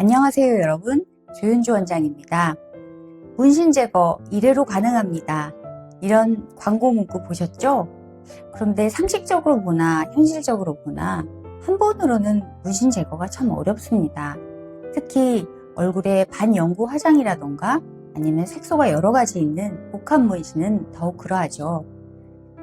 안녕하세요 여러분, 조윤주 원장입니다. 문신 제거 1회로 가능합니다. 이런 광고 문구 보셨죠? 그런데 상식적으로 보나 현실적으로 보나 한 번으로는 문신 제거가 참 어렵습니다. 특히 얼굴에 반영구 화장이라던가 아니면 색소가 여러 가지 있는 복합 문신은 더욱 그러하죠.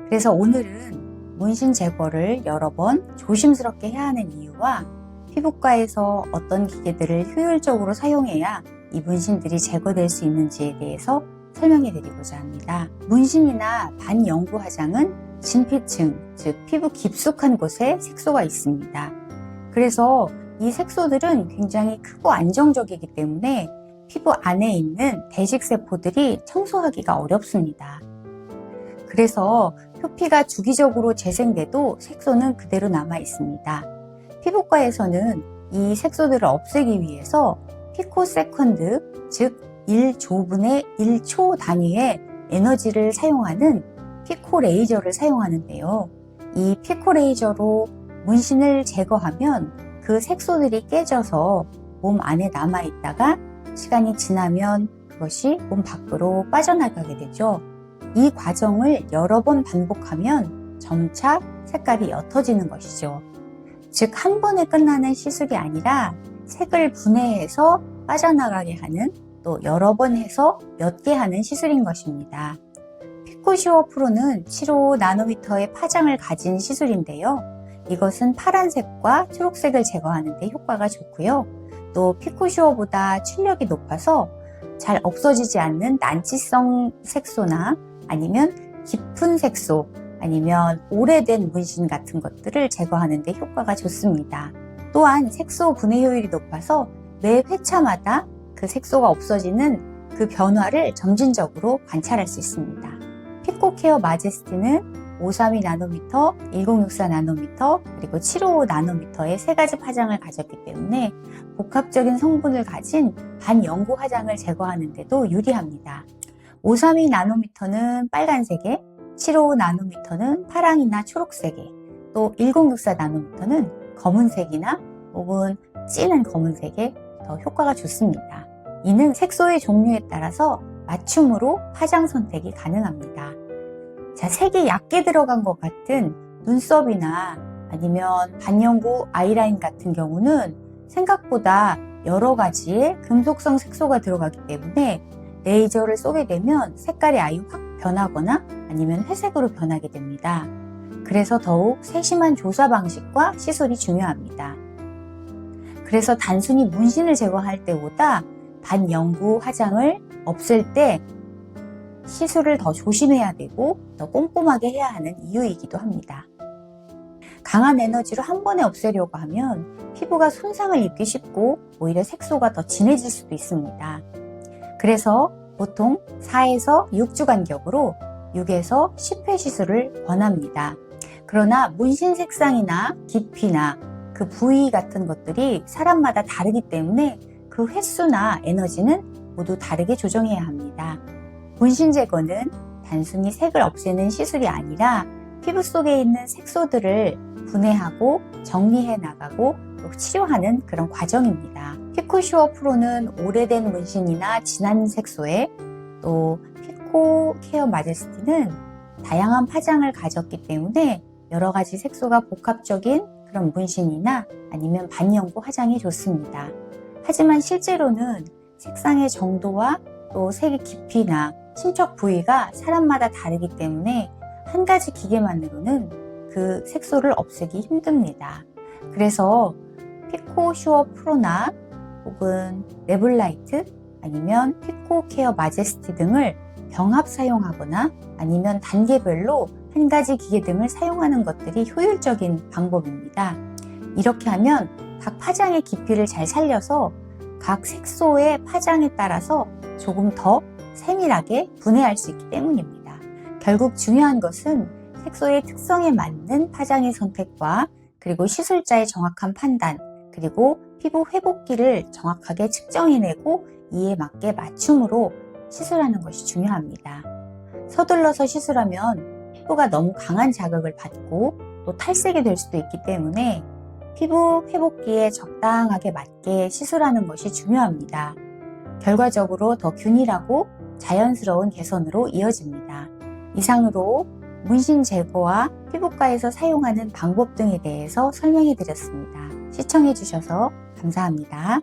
그래서 오늘은 문신 제거를 여러 번 조심스럽게 해야 하는 이유와 피부과에서 어떤 기계들을 효율적으로 사용해야 이 문신들이 제거될 수 있는지에 대해서 설명해 드리고자 합니다. 문신이나 반영구 화장은 진피층, 즉 피부 깊숙한 곳에 색소가 있습니다. 그래서 이 색소들은 굉장히 크고 안정적이기 때문에 피부 안에 있는 대식세포들이 청소하기가 어렵습니다. 그래서 표피가 주기적으로 재생돼도 색소는 그대로 남아 있습니다. 피부과에서는 이 색소들을 없애기 위해서 피코세컨드, 즉 1조분의 1초 단위의 에너지를 사용하는 피코레이저를 사용하는데요. 이 피코레이저로 문신을 제거하면 그 색소들이 깨져서 몸 안에 남아있다가 시간이 지나면 그것이 몸 밖으로 빠져나가게 되죠. 이 과정을 여러 번 반복하면 점차 색깔이 옅어지는 것이죠. 즉, 한 번에 끝나는 시술이 아니라 색을 분해해서 빠져나가게 하는, 또 여러 번 해서 옅게 하는 시술인 것입니다. 피코시오 프로는 75나노미터의 파장을 가진 시술인데요. 이것은 파란색과 초록색을 제거하는 데 효과가 좋고요. 또 피코시오보다 출력이 높아서 잘 없어지지 않는 난치성 색소나 아니면 깊은 색소, 아니면 오래된 문신 같은 것들을 제거하는 데 효과가 좋습니다. 또한 색소 분해 효율이 높아서 매 회차마다 그 색소가 없어지는 그 변화를 점진적으로 관찰할 수 있습니다. 피코케어 마제스티는 532나노미터, 1064나노미터, 그리고 755나노미터의 세 가지 파장을 가졌기 때문에 복합적인 성분을 가진 반영구 화장을 제거하는 데도 유리합니다. 532나노미터는 빨간색에, 755나노미터는 파랑이나 초록색에, 또 1064나노미터는 검은색이나 혹은 진한 검은색에 더 효과가 좋습니다. 이는 색소의 종류에 따라서 맞춤으로 파장 선택이 가능합니다. 자, 색이 얕게 들어간 것 같은 눈썹이나 아니면 반영구 아이라인 같은 경우는 생각보다 여러 가지의 금속성 색소가 들어가기 때문에 레이저를 쏘게 되면 색깔이 아예 확 변하거나 아니면 회색으로 변하게 됩니다. 그래서 더욱 세심한 조사 방식과 시술이 중요합니다. 그래서 단순히 문신을 제거할 때보다 반영구 화장을 없앨 때 시술을 더 조심해야 되고 더 꼼꼼하게 해야 하는 이유이기도 합니다. 강한 에너지로 한 번에 없애려고 하면 피부가 손상을 입기 쉽고 오히려 색소가 더 진해질 수도 있습니다. 그래서 보통 4에서 6주 간격으로 6에서 10회 시술을 권합니다. 그러나 문신 색상이나 깊이나 그 부위 같은 것들이 사람마다 다르기 때문에 그 횟수나 에너지는 모두 다르게 조정해야 합니다. 문신 제거는 단순히 색을 없애는 시술이 아니라 피부 속에 있는 색소들을 분해하고 정리해 나가고 또 치료하는 그런 과정입니다. 피코시오 프로는 오래된 문신이나 진한 색소에, 또 피코 케어 마제스티는 다양한 파장을 가졌기 때문에 여러 가지 색소가 복합적인 그런 문신이나 아니면 반영구 화장이 좋습니다. 하지만 실제로는 색상의 정도와 또 색의 깊이나 침착 부위가 사람마다 다르기 때문에 한 가지 기계만으로는 그 색소를 없애기 힘듭니다. 그래서 피코시오 프로나 혹은 레블라이트 아니면 피코 케어 마제스티 등을 병합 사용하거나 아니면 단계별로 한 가지 기계 등을 사용하는 것들이 효율적인 방법입니다. 이렇게 하면 각 파장의 깊이를 잘 살려서 각 색소의 파장에 따라서 조금 더 세밀하게 분해할 수 있기 때문입니다. 결국 중요한 것은 색소의 특성에 맞는 파장의 선택과 그리고 시술자의 정확한 판단, 그리고 피부 회복기를 정확하게 측정해내고 이에 맞게 맞춤으로 시술하는 것이 중요합니다. 서둘러서 시술하면 피부가 너무 강한 자극을 받고 또 탈색이 될 수도 있기 때문에 피부 회복기에 적당하게 맞게 시술하는 것이 중요합니다. 결과적으로 더 균일하고 자연스러운 개선으로 이어집니다. 이상으로 문신 제거와 피부과에서 사용하는 방법 등에 대해서 설명해 드렸습니다. 시청해 주셔서 감사합니다.